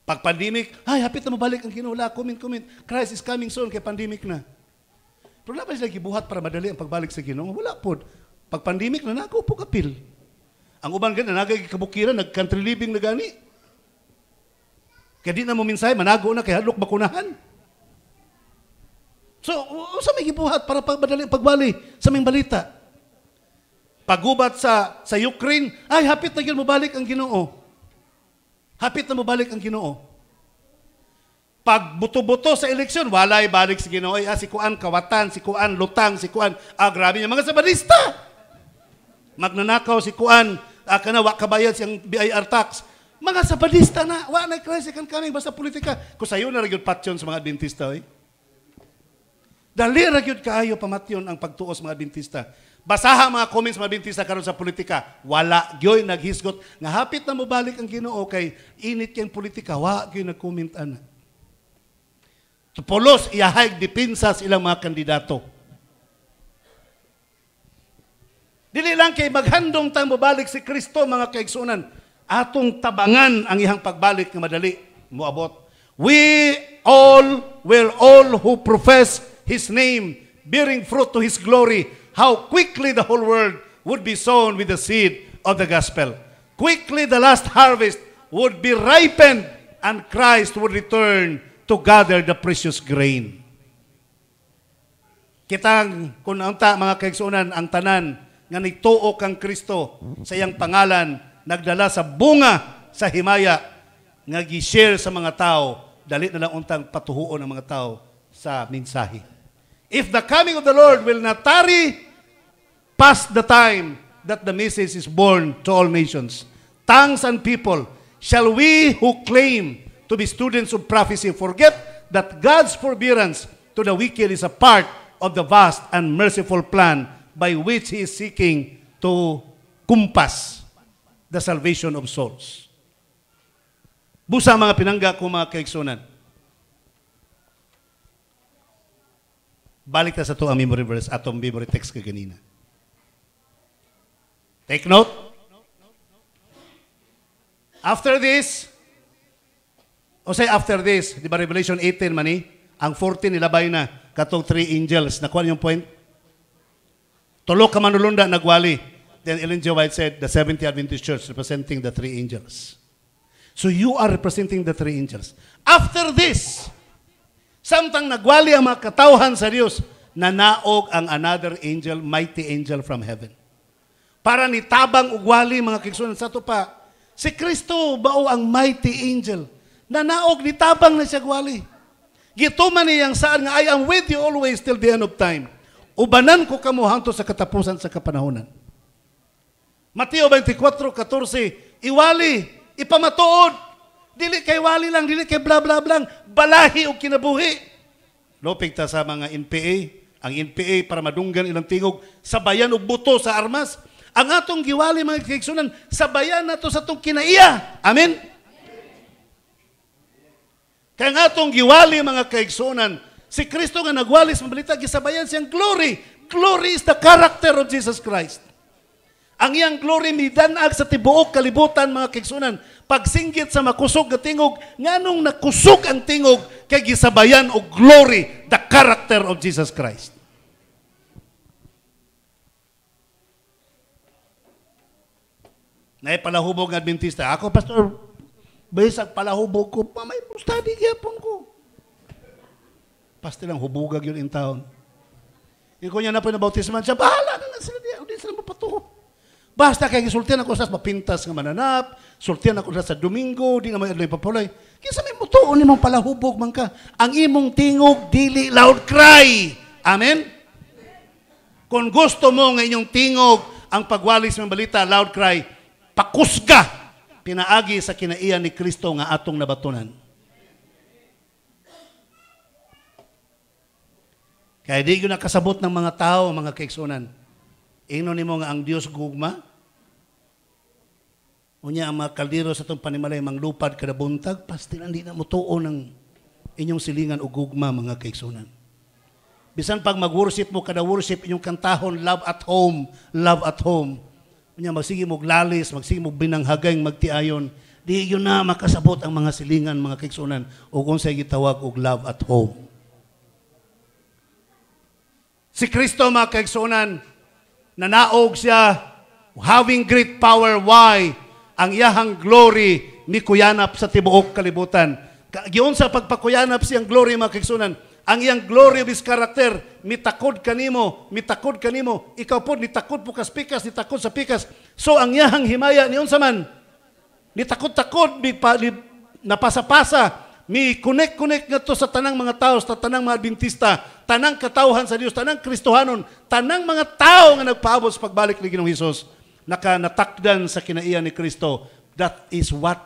Pag pandemic, ay, hapit na mabalik ang Ginoo. Comment. Christ is coming soon, kay pandemic na. Pero na ba sila gibuhat para madali ang pagbalik sa Ginoo? Wala po. Pag pandemic na, nako po kapil. Ang uban ganda, nagay kabukiran, nag-country living na gani. Kaya di na mo minsay, manago na, kaya hadlok bakunahan. So, sa may gibuhat para madali ang pagbali sa may balita. Pagubat sa Ukraine, ay, hapit na yun mabalik ang Ginoo. Hapit na mabalik ang Ginoo. Pag buto-buto sa eleksyon, walay balik si Ginoo. Ay, si Kuan kawatan, si Kuan lutang, si Kuan, grabe niya. Mga sabadista! Magnanakaw si Kuan, kanawa kabayad siyang BIR tax. Mga sabadista na, wa na Christ kan kaming basta politika. Kung sayo na ragyod patyon sa mga Adventista, eh. Dali ragyod kaayo pamatyon ang pagtuos mga Adventista. Basaha mga comments mga Adventista karon sa politika. Wala gyoy naghisgot nga hapit na mobalik ang Ginoo kay init kayong politika. Wa gyoy nag-comment ana. Tupolos iyahay dipinsa sa ilang mga kandidato. Dili lang kay maghandong tang mobalik si Kristo mga kaigsunan. Atong tabangan ang iyang pagbalik nga madali moabot. We all who profess His name, bearing fruit to His glory, how quickly the whole world would be sown with the seed of the gospel. Quickly the last harvest would be ripened and Christ would return to gather the precious grain. Kitang kung unta mga kaigsunan ang tanan nga nituo kang Kristo sa iyang pangalan nagdala sa bunga sa himaya nga gi-share sa mga tao, dali na lang untang patuhuon ang mga tao sa mensahe. If the coming of the Lord will not tarry past the time that the message is born to all nations, tongues and people, shall we who claim to be students of prophecy forget that God's forbearance to the wicked is a part of the vast and merciful plan by which He is seeking to compass the salvation of souls. Busa mga pinangga ko mga kaigsunan. Balik na sa ito ang memory verse, atong memory text kaganina. Take note. After this, after this, di ba Revelation 18 mani, ang 14 nilabay na, katong 3 angels. Nakuha yung point? Tulok ka manulunda, nagwali. Then Ellen G. White said, the 70th Adventist Church representing the 3 angels. So you are representing the 3 angels. After this, samtang nagwali ang mga katawhan sa Diyos, nanaog ang another angel, mighty angel from heaven. Para nitabang ugwali mga kaigsunan sa ito pa, si Kristo bao ang mighty angel. Nanaog, nitabang na siya gwali. Gituman niyang saan nga, I am with you always till the end of time. Ubanan ko kamo hangtod sa katapusan sa kapanahonan. Mateo 24:14, iwali, ipamatuod. Dili kay wali lang, dili kay bla bla blang, balahi o kinabuhi. Lopig ta sa mga NPA, ang NPA para madunggan ilang tingog, sabayan og buto sa armas. Ang atong giwali mga kaigsunan, sabayan nato sa atong kinaiya. Amen? Kaya ang atong giwali mga kaigsunan, si Kristo nga nagwali sa balita, gisabayan siyang glory. Glory is the character of Jesus Christ. Ang iyang glory midanag sa tibuok kalibutan mga kaigsunan. Pagsinggit sa makusog na tingog, nganong nakusog ang tingog kay gisabayan og glory, the character of Jesus Christ. Naipalahubog ng Adventista. Ako, Pastor, Bisag palahubog ko, may study gyapon ko. Pasti lang hubugag yun in town. Ikaw niya na po nabautisman siya, bahala na sila diya, hindi sila mapatuho. Basta kaya gisultihan ako sa mapintas nga mananap, sultihan ako sa Domingo, di na may adlay papulay. Kisa may mutuon imong palahubog man ka. Ang imong tingog, dili loud cry. Amen? Kung gusto mo nga inyong tingog, ang pagwalis ng balita, loud cry, pakusga, pinaagi sa kinaiyan ni Kristo nga atong nabatunan. Kaya di ko nakasabot ng mga tao, mga kaigsunan. Ingno nimo nga ang Dios gugma. Unya ang mga kaldero sa itong panimalay, manglupad kada buntag, pasti lang di na mutuo ng inyong silingan o gugma, mga kaigsunan. Bisan pag mag-worship mo, kada worship, inyong kantahon, love at home, love at home. Unya magsige mo glalis, magsige mo binanghagay, magtiayon. Di yun na makasabot ang mga silingan, mga kaigsunan, o kung sa'y gitawag og love at home. Si Kristo, mga kaigsunan, nanaog siya, having great power. Why? Ang iyahang glory mikuyanap sa tibuok kalibutan. Giyon sa pagpakuyanap siyang glory, mga kaigsunan, ang iyang glory of his character, mitakod kanimo, ikaw po, nitakod po kaspikas, nitakod sa pikas. So, ang iyahang himaya, niyon sa man, nitakod-takod, napasa-pasa, mi connect nga to sa tanang mga tao, sa tanang mga Adventista, tanang katauhan sa Dios, tanang Kristohanon, tanang mga tao nga nagpaabot sa pagbalik ni Ginoong Hesus, natakdan sa kinaiyan ni Kristo. That is what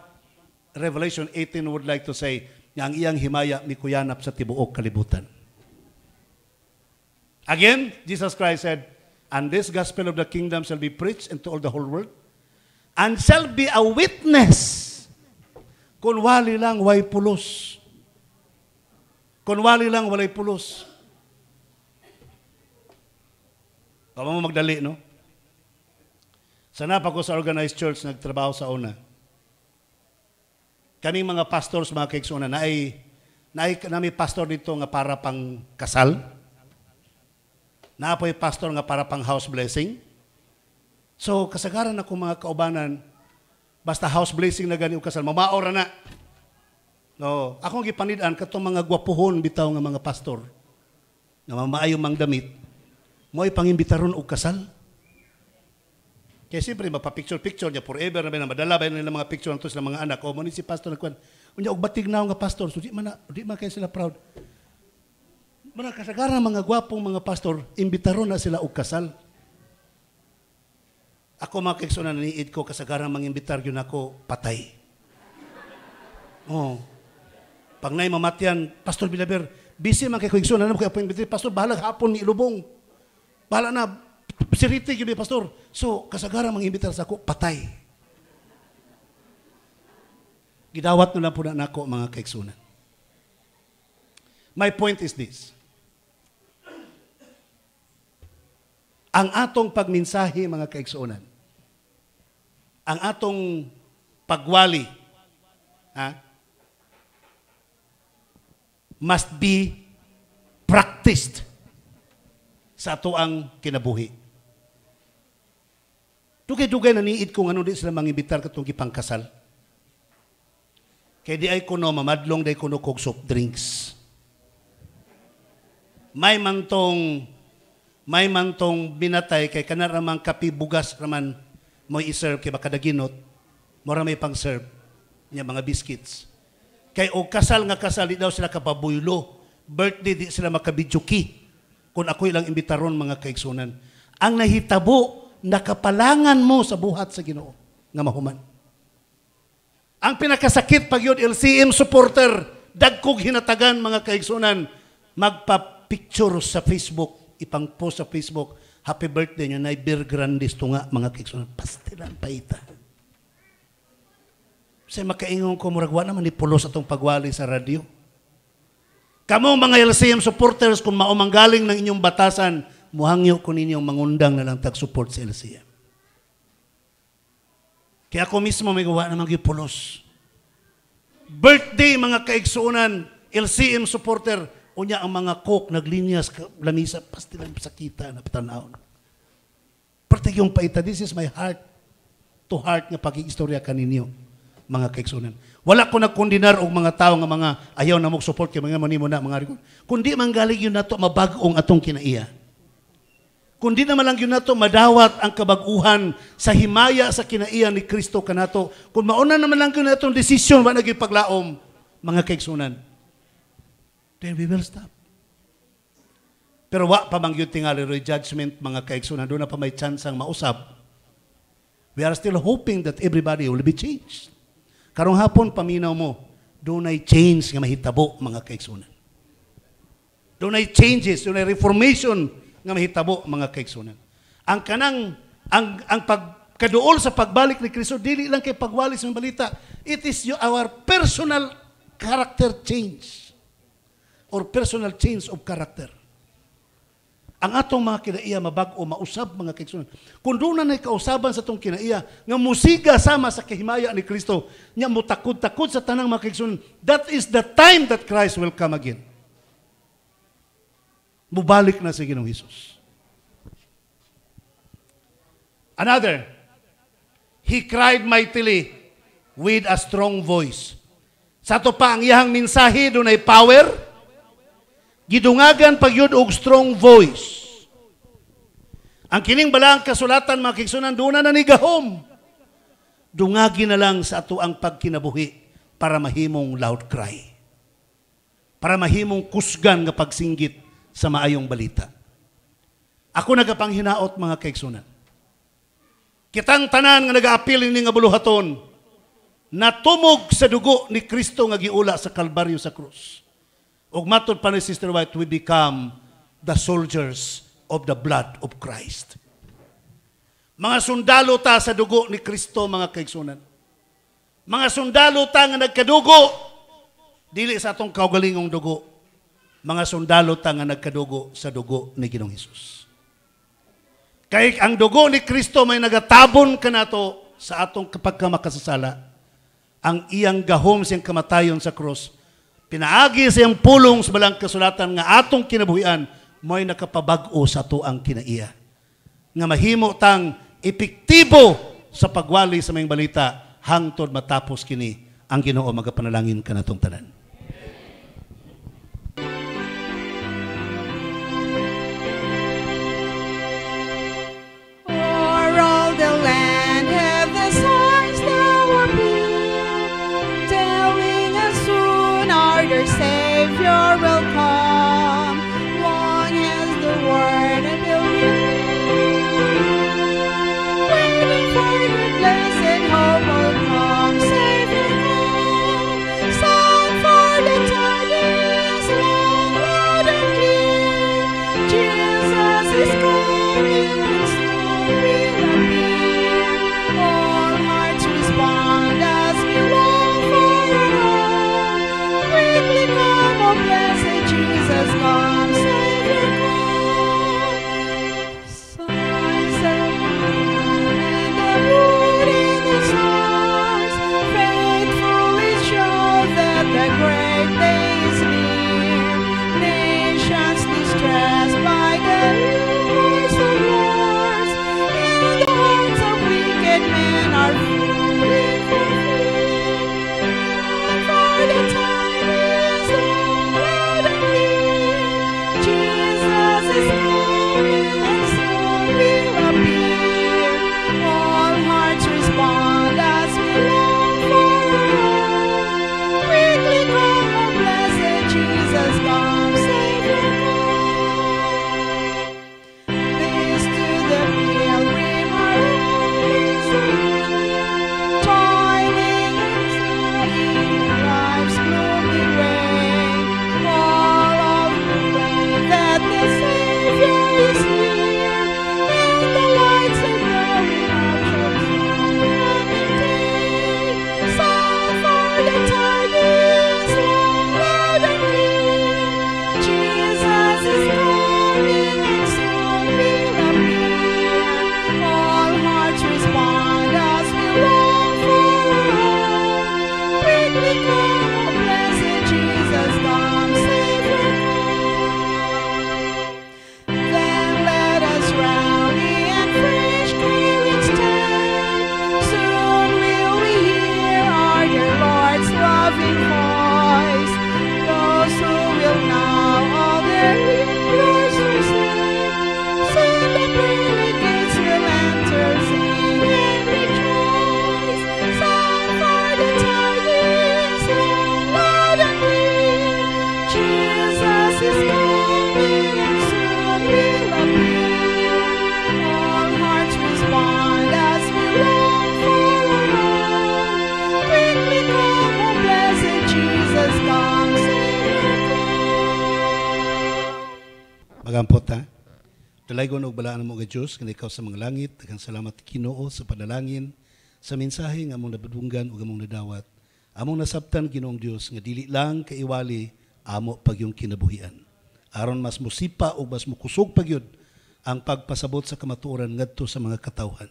Revelation 18 would like to say, nga ang iyang himaya mikuyanap sa tibuok kalibutan. Again, Jesus Christ said, and this gospel of the kingdom shall be preached into all the whole world, and shall be a witness. Kung wali lang, way pulos. Kung wali lang, walay pulos. Kama mo magdali, no? Sana pa ko sa organized church, nagtrabaho sa una. Kaming mga pastors, mga kaigsunan, nami pastor dito nga para pang kasal. Naapoy pastor nga para pang house blessing. So, kasagaran ako mga kaubanan, basta house blessing na gani o kasal, mamaora na. No, akong gipanid-an katong mga gwapuhon bitaw nga mga pastor nga mamaayo mang damit, mo ipangimbitaron og kasal. Kaya siyempre, mapapicture-picture niya forever na madala ba nila mga picture nito sila mga anak. O, mo ni si pastor nagkuhan. Unya, og batig na nga pastor. So, di man kayo sila proud. Mga kasagaran mga gwapong mga pastor, imbitaron na sila og kasal. Ako mga kaigsunan, naniid ko, kasagaran mangimbitar yun ako, patay. Oh. Pag na'y mamatyan, Pastor Bilaber, busy mga kaigsunan, ano mo kaya pang-imbitar? Pastor, bahala hapon ni Ilubong. Bahala na, siriti yun, Pastor. So, kasagaran mangimbitar sa ako, patay. Gidawat na lang po na ako, mga kaigsunan. My point is this. Ang atong pagminsahe, mga kaigsunan, ang atong pagwali, must be practiced sa ato ang kinabuhi. Dugay-dugay na niid kung ano di sila mangibitar katong gipangkasal. Kaya di ay kuno mamadlong di kuno kog soft drinks. May mantong binatay kay kanaramang kapi bugas raman mo i-serve kay baka daginot, mora may pang-serve niya mga biscuits. Kay og kasal nga kasal, di daw sila kapabuylo. Birthday, di sila makabidjuki. Kung ako ilang imbitaron, mga kaigsunan. Ang nahitabo, nakapalangan mo sa buhat sa Ginoo nga mahuman. Ang pinakasakit pag yun, LCM supporter, dagkog hinatagan, mga kaigsunan, magpa-picture sa Facebook, ipang-post sa Facebook, happy birthday nyo, na beer grandis to nga, mga kaigsunan. Pastilan, paita. Kasi makaingon ko, muragwa naman ni pulos atong pagwali sa radyo. Kamu mga LCM supporters, kung maumanggaling ng inyong batasan, muhangyo ko ninyong mangundang na lang tag-support sa LCM. Kaya ako mismo may gawa naman yung pulos. Birthday, mga kaigsunan, LCM supporter, unya ang mga cook, naglinyas, lamisa, pastilan sa kita, napatanaw. Parte yung paita, this is my heart to heart nga pag-iistorya kaninyo. mga kaigsunan. Wala ko nagkondinar og mga tao nga mga ayaw na mag-support kay mga manimo na mga rikon. Kundi manggaling yun nato mabag-ong atong kinaiya. Kundi naman lang yun nato madawat ang kabag-uhan sa himaya sa kinaiya ni Kristo kanato. Kung mauna naman lang yun natong desisyon wa naging paglaom mga kaigsunan, then we will stop. Pero wa pa man gyud tingali judgment mga kaigsunan, doon na pa may chance ang mausap. We are still hoping that everybody will be changed. Karong hapon, paminaw mo, doon ay change nga mahitabo, mga kaigsunan. Doon ay changes, doon ay reformation nga mahitabo, mga kaigsunan. Ang pagkaduol sa pagbalik ni Kristo, dili lang kay pagwalis ng balita. It is our personal character change or personal change of character. Ang atong mga kinaiya mabag-o mausab mga kaigsunan. Kung doon na kausaban sa atong kinaiya nga musiga sama sa kahimaya ni Kristo, nya mutakod-takod sa tanang mga kaigsunan, that is the time that Christ will come again. Mubalik na sa Ginoong Hesus. Another, he cried mightily with a strong voice. Sa to pa ang iyang mensahe doon ay power. Gidungagan pagyud og strong voice. Ang kining balaang kasulatan mga kaigsunan doon na nanigahom. Dungagi na lang sa ato ang pagkinabuhi para mahimong loud cry. Para mahimong kusgan nga pagsinggit sa maayong balita. Ako nagapanghinaot mga kaigsunan. Kitang tanan nga nagaapil ini nga buluhaton natumog sa dugo ni Kristo nga giula sa Kalbaryo sa krus. Ug matod pa ni Sister White, we become the soldiers of the blood of Christ. Mga sundalo ta sa dugo ni Kristo, mga kaigsunan. Mga sundalo ta nga nagkadugo, dili sa atong kaugalingong dugo. Mga sundalo ta nga nagkadugo sa dugo ni Ginoong Hesus. Kay ang dugo ni Kristo may nagatabon kanato sa atong kapagkamakasasala. Ang iyang gahom siyang kamatayon sa cross, pinaagi sa iyang pulong sa balang kasulatan nga atong kinabuhian, mo'y nakapabag-o sa ato ang kinaiya. Nga mahimo tang epektibo sa pagwali sa mayong balita hangtod matapos kini ang Ginoo magapanalangin kanatong tanan. O'er all the land have the stars now appeared, telling us soon our dear Savior will come. Long has the word been waiting for the blessed hope will come. Savior come, sound for the tidings long, loud and clear. Jesus is coming and soon will appear. All hearts respond as we long for a home. Quickly come, oh blessed Jesus, come, Savior, come. Signs of moon and the moon in the stars faithfully show that the great day is near. Nations distressed by the rumors of wars, in Dalaygon og balaan mo nga Dios nga ikaw sa mga langit, daghang salamat Ginoo sa panalangin, sa mensahe nga among nabadunggan ug among nadawat. Among nasabtan Ginoong Dios nga dili lang kaiwali amo pagyong kinabuhian. Aron mas musipa o mas mukusog pagyud ang pagpasabot sa kamatuoran ngadto sa mga katawhan.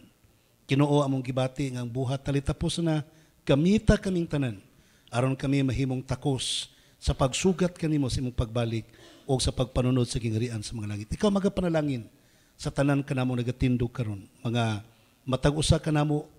Ginoo among gibati nga ang buhat talitapos na kamita kaming tanan aron kami mahimong takos sa pagsugat kanimo sa imong pagbalik o sa pagpanunod sa kingharian sa mga langit. Ikaw magapanalangin sa tanan kanamo nagatindog karon, mga matag usa kanamo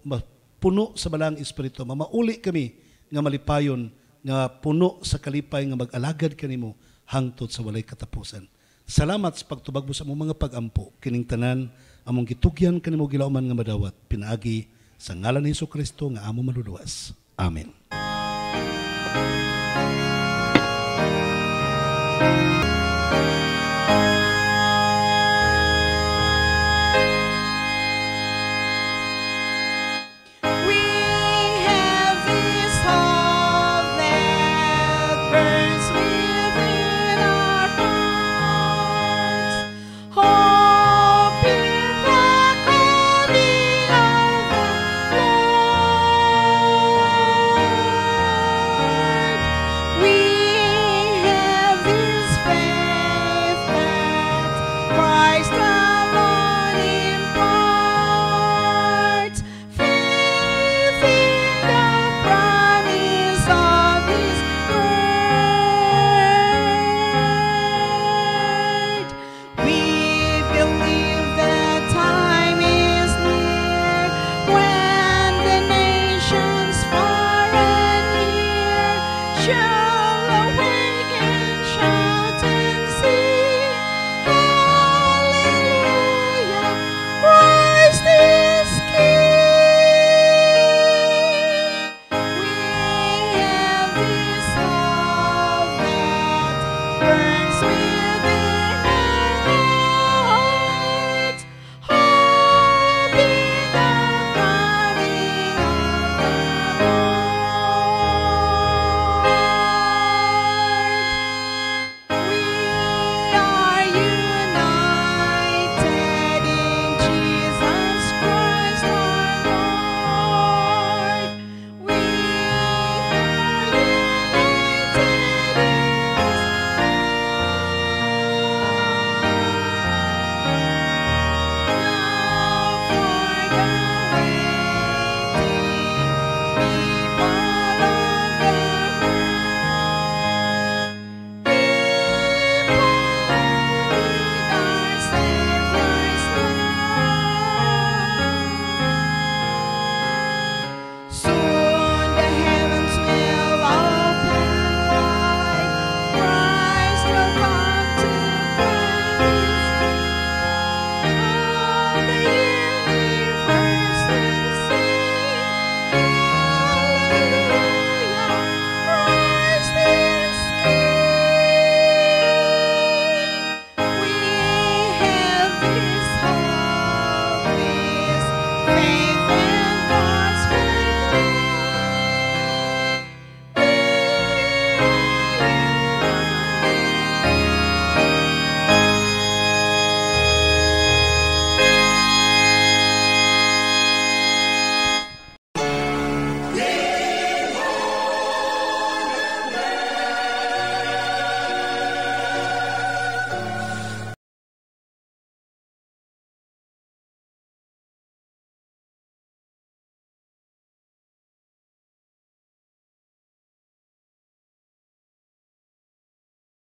puno sa balang espiritu, mamauli kami nga malipayon nga puno sa kalipay nga mag-alagad kanimo hangtod sa walay katapusan. Salamat sa pagtubag mo sa among mga pag-ampo kining tanan among gitugyan kanimo gilauman nga madawat pinaagi sa ngalan ni Hesukristo nga among maluluwas. Amen.